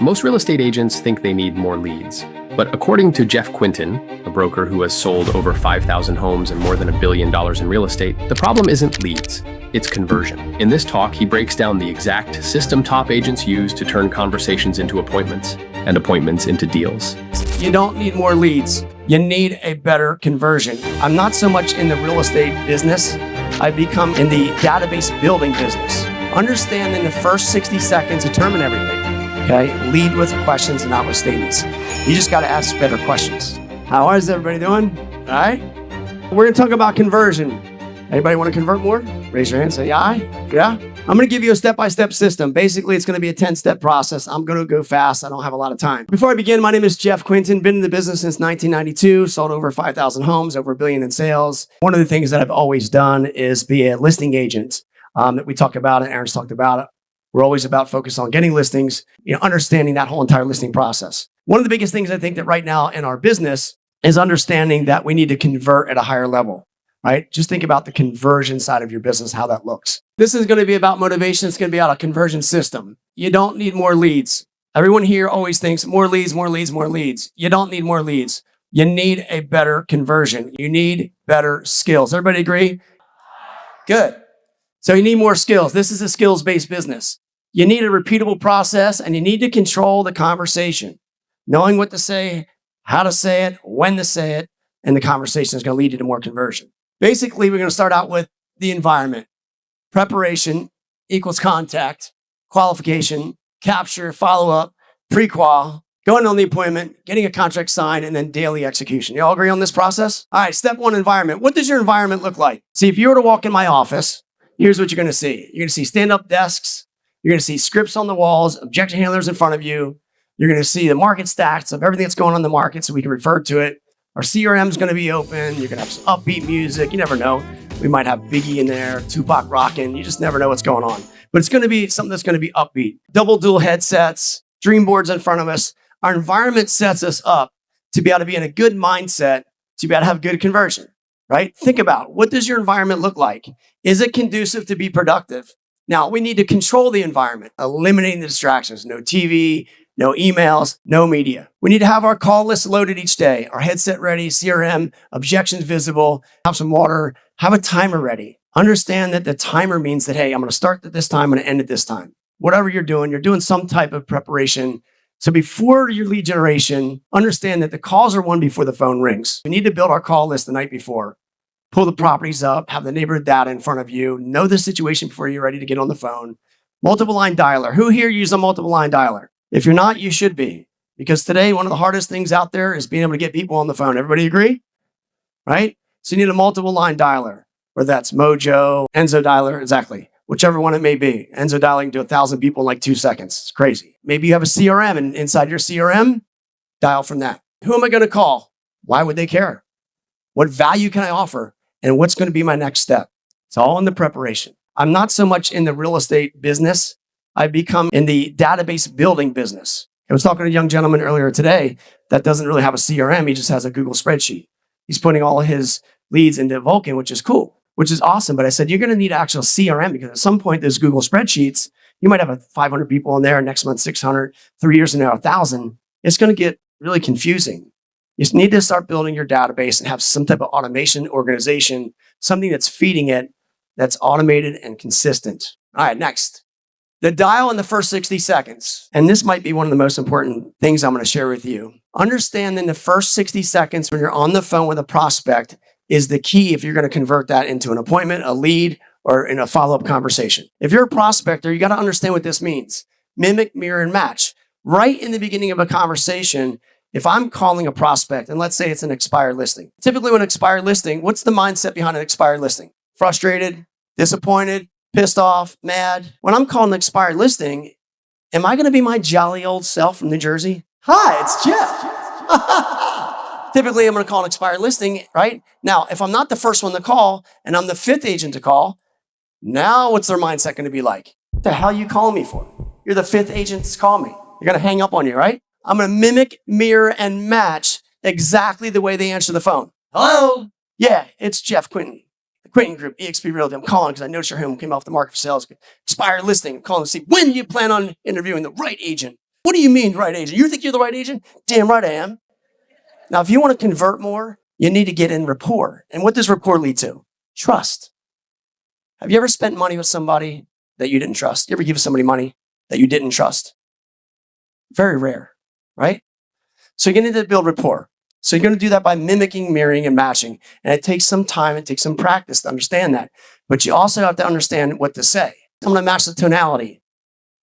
Most real estate agents think they need more leads. But according to Jeff Quinton, a broker who has sold over 5,000 homes and more than $1 billion in real estate, the problem isn't leads, it's conversion. In this talk, he breaks down the exact system top agents use to turn conversations into appointments and appointments into deals. You don't need more leads. You need a better conversion. I'm not so much in the real estate business. I've become in the database building business. Understand in the first 60 seconds, determine everything. Okay? Lead with questions and not with statements. You just got to ask better questions. How is everybody doing? All right? We're going to talk about conversion. Anybody want to convert more? Raise your hand, say aye. Yeah? I'm going to give you a step-by-step system. Basically, it's going to be a 10-step process. I'm going to go fast. I don't have a lot of time. Before I begin, my name is Jeff Quinton. Been in the business since 1992. Sold over 5,000 homes, over $1 billion in sales. One of the things that I've always done is be a listing agent that we talk about and Aaron's talked about it. We're always about focus on getting listings, understanding that whole entire listing process. One of the biggest things I think that right now in our business is understanding that we need to convert at a higher level. Right? Just think about the conversion side of your business, how that looks. This is going to be about motivation. It's going to be about a conversion system. You don't need more leads. Everyone here always thinks more leads, more leads, more leads. You don't need more leads. You need a better conversion. You need better skills. Everybody agree? Good. So you need more skills. This is a skills-based business. You need a repeatable process and you need to control the conversation. Knowing what to say, how to say it, when to say it, and the conversation is going to lead you to more conversion. Basically, we're going to start out with the environment. Preparation equals contact, qualification, capture, follow-up, pre-qual, going on the appointment, getting a contract signed, and then daily execution. You all agree on this process? All right, step one, environment. What does your environment look like? See, if you were to walk in my office, here's what you're going to see. You're going to see stand-up desks. You're going to see scripts on the walls, objection handlers in front of you. You're going to see the market stats of everything that's going on in the market so we can refer to it. Our CRM is going to be open. You're going to have some upbeat music. You never know. We might have Biggie in there, Tupac rocking. You just never know what's going on. But it's going to be something that's going to be upbeat. Double dual headsets, dream boards in front of us. Our environment sets us up to be able to be in a good mindset, to be able to have good conversion, right? Think about what does your environment look like? Is it conducive to be productive? Now, we need to control the environment, eliminating the distractions. No TV, no emails, no media. We need to have our call list loaded each day, our headset ready, CRM, objections visible, have some water, have a timer ready. Understand that the timer means that, hey, I'm going to start at this time, I'm going to end at this time. Whatever you're doing some type of preparation. So before your lead generation, understand that the calls are won before the phone rings. We need to build our call list the night before. Pull the properties up, have the neighborhood data in front of you, know the situation before you're ready to get on the phone. Multiple line dialer. Who here uses a multiple line dialer? If you're not, you should be. Because today, one of the hardest things out there is being able to get people on the phone. Everybody agree? Right? So you need a multiple line dialer, whether that's Mojo, Enzo dialer, exactly. Whichever one it may be. Enzo dialing to 1,000 people in like 2 seconds. It's crazy. Maybe you have a CRM and inside your CRM, dial from that. Who am I going to call? Why would they care? What value can I offer? And what's going to be my next step? It's all in the preparation. I'm not so much in the real estate business. I've become in the database building business. I was talking to a young gentleman earlier today that doesn't really have a CRM. He just has a Google spreadsheet. He's putting all of his leads into Vulcan, which is cool, which is awesome. But I said, you're going to need actual CRM because at some point, those Google spreadsheets, you might have 500 people in there, next month, 600, 3 years from now, 1,000. It's going to get really confusing. You just need to start building your database and have some type of automation organization, something that's feeding it, that's automated and consistent. All right, next. The dial in the first 60 seconds. And this might be one of the most important things I'm going to share with you. Understand in the first 60 seconds when you're on the phone with a prospect is the key if you're going to convert that into an appointment, a lead, or in a follow-up conversation. If you're a prospector, you got to understand what this means. Mimic, mirror, and match. Right in the beginning of a conversation, if I'm calling a prospect, and let's say it's an expired listing. Typically when an expired listing, what's the mindset behind an expired listing? Frustrated, disappointed, pissed off, mad. When I'm calling an expired listing, am I going to be my jolly old self from New Jersey? Hi, it's Jeff. Typically, I'm going to call an expired listing, right? Now, if I'm not the first one to call and I'm the fifth agent to call, now what's their mindset going to be like? What the hell are you calling me for? You're the fifth agent to call me. They're going to hang up on you, right? I'm going to mimic, mirror, and match exactly the way they answer the phone. Hello? Yeah, it's Jeff Quinton. Quinton Group, eXp Realty. I'm calling because I noticed your home came off the market for sales. Expired listing. I'm calling to see when you plan on interviewing the right agent. What do you mean right agent? You think you're the right agent? Damn right I am. Now, if you want to convert more, you need to get in rapport. And what does rapport lead to? Trust. Have you ever spent money with somebody that you didn't trust? You ever give somebody money that you didn't trust? Very rare, right? So you're going to need to build rapport. So you're going to do that by mimicking, mirroring, and matching. And it takes some time, it takes some practice to understand that. But you also have to understand what to say. I'm going to match the tonality.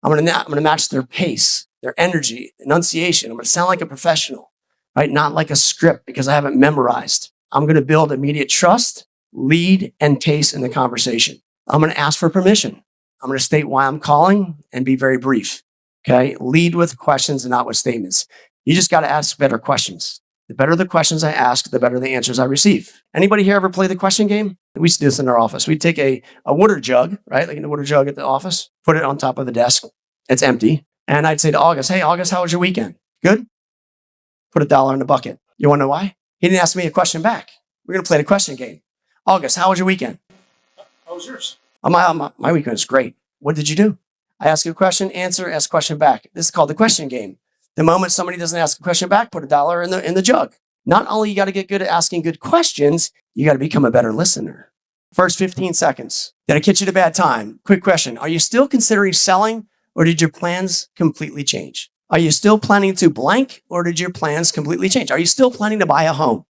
I'm going to match their pace, their energy, enunciation. I'm going to sound like a professional, right? Not like a script because I haven't memorized. I'm going to build immediate trust, lead, and taste in the conversation. I'm going to ask for permission. I'm going to state why I'm calling and be very brief. Okay. Lead with questions and not with statements. You just got to ask better questions. The better the questions I ask, the better the answers I receive. Anybody here ever play the question game? We used to do this in our office. We'd take a water jug, right? Like in the water jug at the office, put it on top of the desk. It's empty. And I'd say to August, hey, August, how was your weekend? Good? Put $1 in the bucket. You want to know why? He didn't ask me a question back. We're going to play the question game. August, how was your weekend? How was yours? My weekend was great. What did you do? I ask you a question, answer, ask a question back. This is called the question game. The moment somebody doesn't ask a question back, put $1 in the jug. Not only you got to get good at asking good questions, you got to become a better listener. First 15 seconds. Did I catch you at a bad time? Quick question. Are you still considering selling or did your plans completely change? Are you still planning to blank or did your plans completely change? Are you still planning to buy a home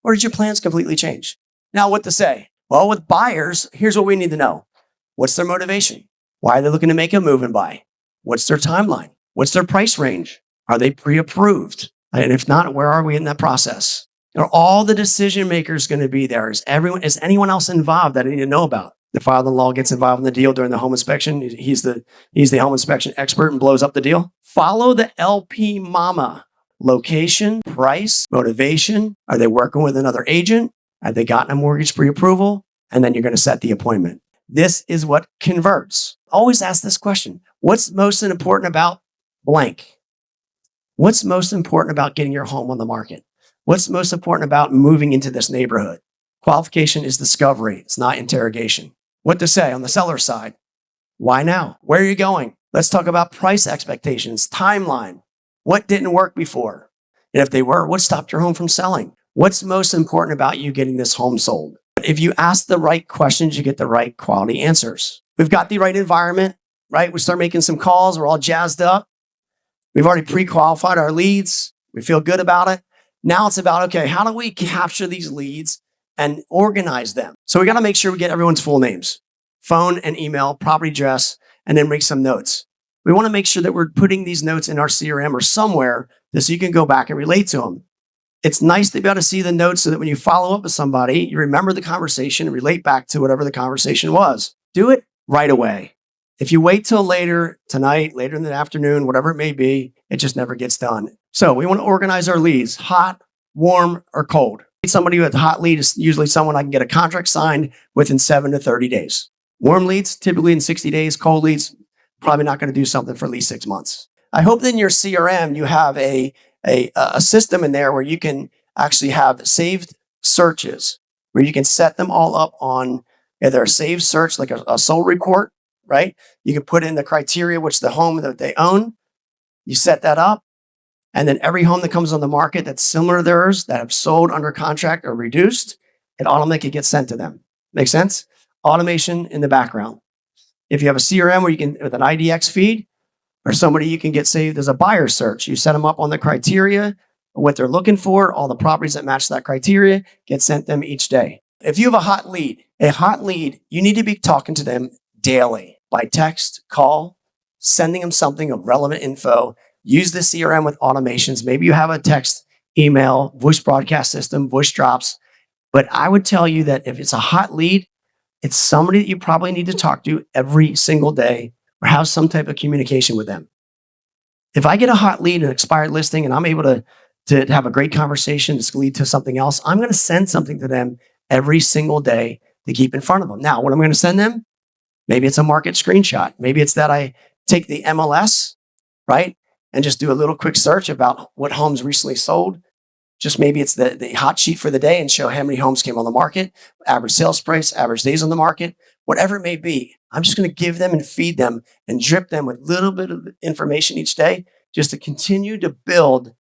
or did your plans completely change? Now, what to say? Well, with buyers, here's what we need to know. What's their motivation? Why are they looking to make a move and buy? What's their timeline? What's their price range? Are they pre-approved? And if not, where are we in that process? Are all the decision makers going to be there? Is anyone else involved that I need to know about? The father-in-law gets involved in the deal during the home inspection. He's the home inspection expert and blows up the deal. Follow the LP mama. Location, price, motivation. Are they working with another agent? Have they gotten a mortgage pre-approval? And then you're going to set the appointment. This is what converts. Always ask this question. What's most important about blank? What's most important about getting your home on the market? What's most important about moving into this neighborhood? Qualification is discovery. It's not interrogation. What to say on the seller side? Why now? Where are you going? Let's talk about price expectations, timeline. What didn't work before? And if they were, what stopped your home from selling? What's most important about you getting this home sold? If you ask the right questions, you get the right quality answers. We've got the right environment, right? We start making some calls. We're all jazzed up. We've already pre-qualified our leads. We feel good about it. Now it's about, okay, how do we capture these leads and organize them? So we got to make sure we get everyone's full names, phone and email, property address, and then make some notes. We want to make sure that we're putting these notes in our CRM or somewhere so you can go back and relate to them. It's nice to be able to see the notes so that when you follow up with somebody, you remember the conversation and relate back to whatever the conversation was. Do it right away. If you wait till later tonight, later in the afternoon, whatever it may be, it just never gets done. So we want to organize our leads, hot, warm, or cold. Somebody with a hot lead is usually someone I can get a contract signed within 7 to 30 days. Warm leads, typically in 60 days. Cold leads, probably not going to do something for at least 6 months. I hope that in your CRM, you have a system in there where you can actually have saved searches, where you can set them all up on either a saved search, like a sold report, right? You can put in the criteria, which the home that they own. You set that up. And then every home that comes on the market that's similar to theirs, that have sold under contract or reduced, it automatically gets sent to them. Make sense? Automation in the background. If you have a CRM where you can, with an IDX feed, or somebody you can get saved as a buyer search, you set them up on the criteria, what they're looking for, all the properties that match that criteria, get sent them each day. If you have a hot lead, you need to be talking to them daily by text, call, sending them something of relevant info. Use the CRM with automations. Maybe you have a text, email, voice broadcast system, voice drops. But I would tell you that if it's a hot lead, it's somebody that you probably need to talk to every single day or have some type of communication with them. If I get a hot lead, an expired listing, and I'm able to have a great conversation that's going to lead to something else, I'm going to send something to them every single day to keep in front of them. Now, what I'm going to send them, maybe it's a market screenshot. Maybe it's that I take the MLS, right? And just do a little quick search about what homes recently sold. Just maybe it's the hot sheet for the day and show how many homes came on the market, average sales price, average days on the market, whatever it may be. I'm just going to give them and feed them and drip them with a little bit of information each day just to continue to build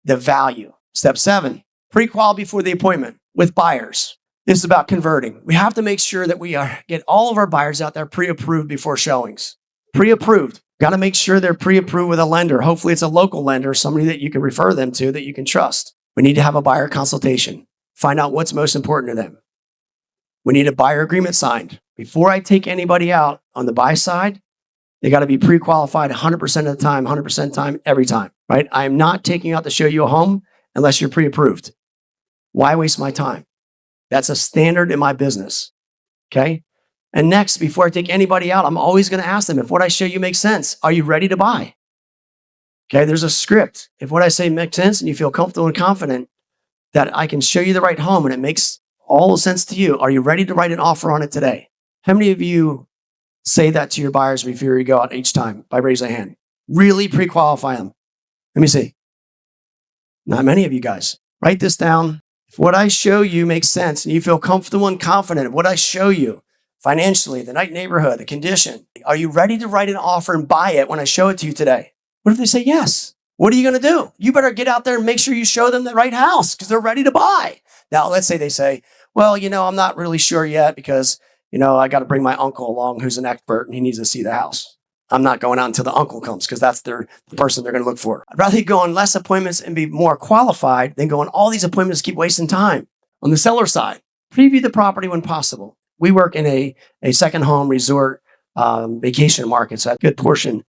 the value. Step 7, pre-qual before the appointment with buyers. This is about converting. We have to make sure that we get all of our buyers out there pre-approved before showings. Pre-approved. Got to make sure they're pre-approved with a lender. Hopefully it's a local lender, somebody that you can refer them to that you can trust. We need to have a buyer consultation. Find out what's most important to them. We need a buyer agreement signed. Before I take anybody out on the buy side, they got to be pre-qualified 100% of the time, 100% of the time, every time, right? I am not taking out to show you a home unless you're pre-approved. Why waste my time? That's a standard in my business, okay? And next, before I take anybody out, I'm always going to ask them, if what I show you makes sense, are you ready to buy? Okay, there's a script. If what I say makes sense and you feel comfortable and confident that I can show you the right home and it makes all the sense to you, are you ready to write an offer on it today? How many of you say that to your buyers before you go out each time by raising a hand? Really pre-qualify them. Let me see. Not many of you guys. Write this down. If what I show you makes sense and you feel comfortable and confident of what I show you, financially, the night neighborhood, the condition, are you ready to write an offer and buy it when I show it to you today? What if they say yes? What are you going to do? You better get out there and make sure you show them the right house because they're ready to buy. Now, let's say they say, well, I'm not really sure yet because, I got to bring my uncle along who's an expert and he needs to see the house. I'm not going out until the uncle comes because that's the person they're going to look for. I'd rather go on less appointments and be more qualified than go on all these appointments, keep wasting time. On the seller side, preview the property when possible. We work in a second home resort vacation market, so a good fortune,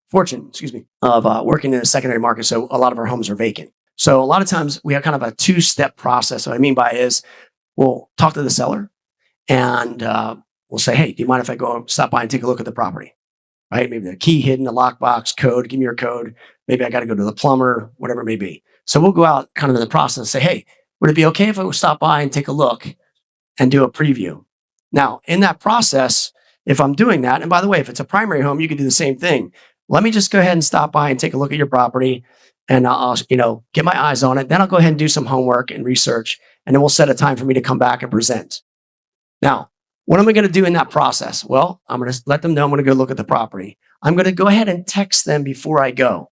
of working in a secondary market. So a lot of our homes are vacant. So a lot of times we have kind of a two-step process. What I mean by is we'll talk to the seller and we'll say, hey, do you mind if I go stop by and take a look at the property? Right? Maybe the key hidden, the lockbox, code, give me your code. Maybe I got to go to the plumber, whatever it may be. So we'll go out kind of in the process and say, hey, would it be okay if I would stop by and take a look and do a preview? Now, in that process, if I'm doing that, and by the way, if it's a primary home, you can do the same thing. Let me just go ahead and stop by and take a look at your property and I'll, get my eyes on it. Then I'll go ahead and do some homework and research, and then we'll set a time for me to come back and present. Now, what am I going to do in that process? Well, I'm going to let them know I'm going to go look at the property. I'm going to go ahead and text them before I go.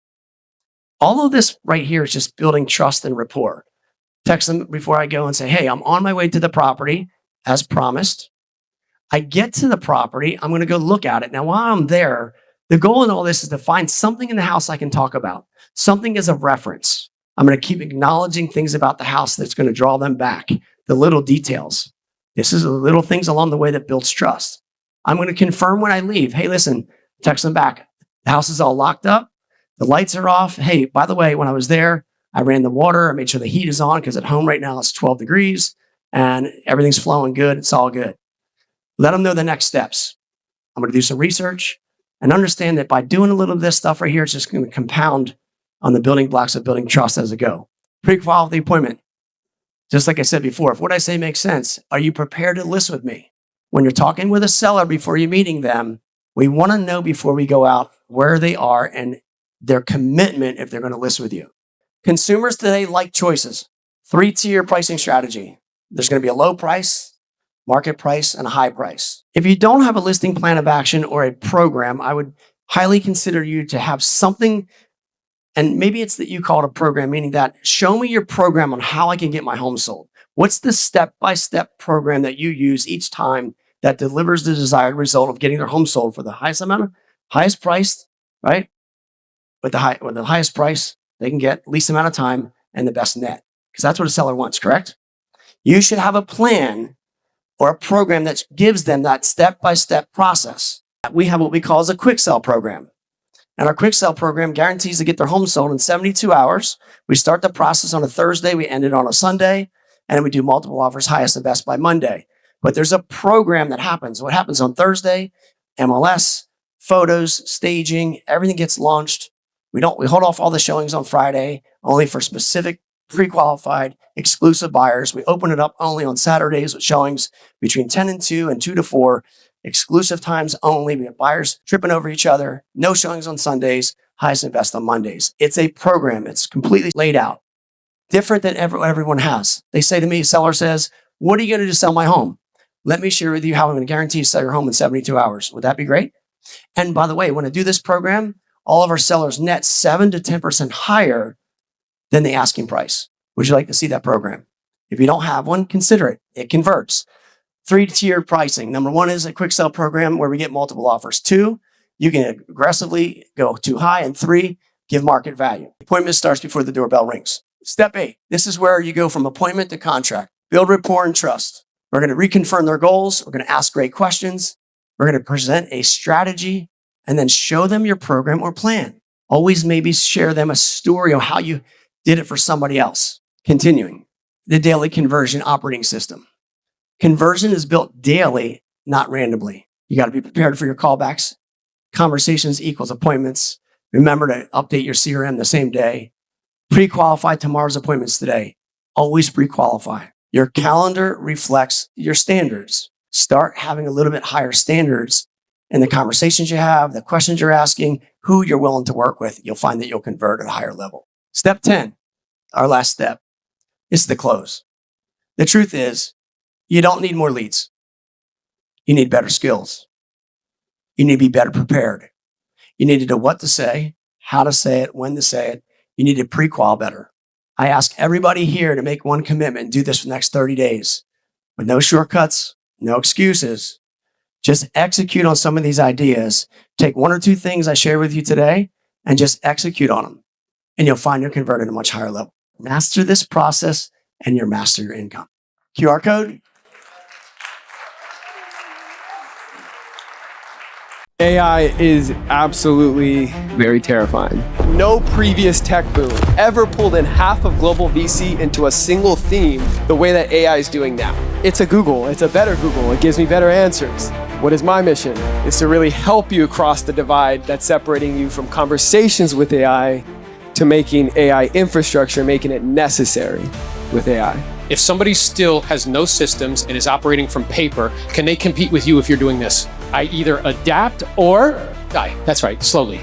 All of this right here is just building trust and rapport. Text them before I go and say, hey, I'm on my way to the property as promised. I get to the property, I'm going to go look at it. Now, while I'm there, the goal in all this is to find something in the house I can talk about, something as a reference. I'm going to keep acknowledging things about the house that's going to draw them back, the little details. This is the little things along the way that builds trust. I'm going to confirm when I leave. Hey, listen, text them back. The house is all locked up. The lights are off. Hey, by the way, when I was there, I ran the water. I made sure the heat is on because at home right now it's 12 degrees and everything's flowing good. It's all good. Let them know the next steps. I'm going to do some research and understand that by doing a little of this stuff right here, it's just going to compound on the building blocks of building trust as it go. Pre-qualify the appointment. Just like I said before, if what I say makes sense, are you prepared to list with me? When you're talking with a seller before you're meeting them, we want to know before we go out where they are and their commitment if they're going to list with you. Consumers today like choices. 3-tier pricing strategy. There's going to be a low price, market price, and a high price. If you don't have a listing plan of action or a program, I would highly consider you to have something, and maybe it's that you call it a program, meaning that show me your program on how I can get my home sold. What's the step-by-step program that you use each time that delivers the desired result of getting their home sold for the highest priced, right? With the highest price they can get, least amount of time, and the best net. Because that's what a seller wants, correct? You should have a plan or a program that gives them that step-by-step process. We have what we call as a quick sell program. And our quick sell program guarantees to get their home sold in 72 hours. We start the process on a Thursday, we end it on a Sunday, and we do multiple offers, highest and best by Monday. But there's a program that happens. What happens on Thursday? MLS, photos, staging, everything gets launched. We hold off all the showings on Friday, only for specific pre-qualified exclusive buyers. We open it up only on Saturdays with showings between 10 and 2 and 2 to 4. Exclusive times only. We have buyers tripping over each other. No showings on Sundays. Highest and best on Mondays. It's a program. It's completely laid out. Different than everyone has. They say to me, seller says, what are you going to do to sell my home? Let me share with you how I'm going to guarantee you sell your home in 72 hours. Would that be great? And by the way, when I do this program, all of our sellers net 7 to 10% higher than the asking price. Would you like to see that program? If you don't have one, consider it. It converts. 3-tiered pricing. Number 1 is a quick sell program where we get multiple offers. 2, you can aggressively go too high. And 3, give market value. Appointment starts before the doorbell rings. Step 8, this is where you go from appointment to contract. Build rapport and trust. We're going to reconfirm their goals. We're going to ask great questions. We're going to present a strategy and then show them your program or plan. Always maybe share them a story of how you did it for somebody else. Continuing, the daily conversion operating system. Conversion is built daily, not randomly. You got to be prepared for your callbacks. Conversations equals appointments. Remember to update your CRM the same day. Pre-qualify tomorrow's appointments today. Always pre-qualify. Your calendar reflects your standards. Start having a little bit higher standards in the conversations you have, the questions you're asking, who you're willing to work with. You'll find that you'll convert at a higher level. Step 10, our last step, is the close. The truth is, you don't need more leads. You need better skills. You need to be better prepared. You need to know what to say, how to say it, when to say it. You need to pre-qual better. I ask everybody here to make one commitment and do this for the next 30 days with no shortcuts, no excuses. Just execute on some of these ideas. Take 1 or 2 things I share with you today and just execute on them. And you'll find you're converted at a much higher level. Master this process and you'll master your income. QR code. AI is absolutely very terrifying. No previous tech boom ever pulled in half of global VC into a single theme the way that AI is doing now. It's a Google, it's a better Google, it gives me better answers. What is my mission? Is to really help you cross the divide that's separating you from conversations with AI to making AI infrastructure, making it necessary with AI. If somebody still has no systems and is operating from paper, can they compete with you if you're doing this? I either adapt or die. That's right, slowly.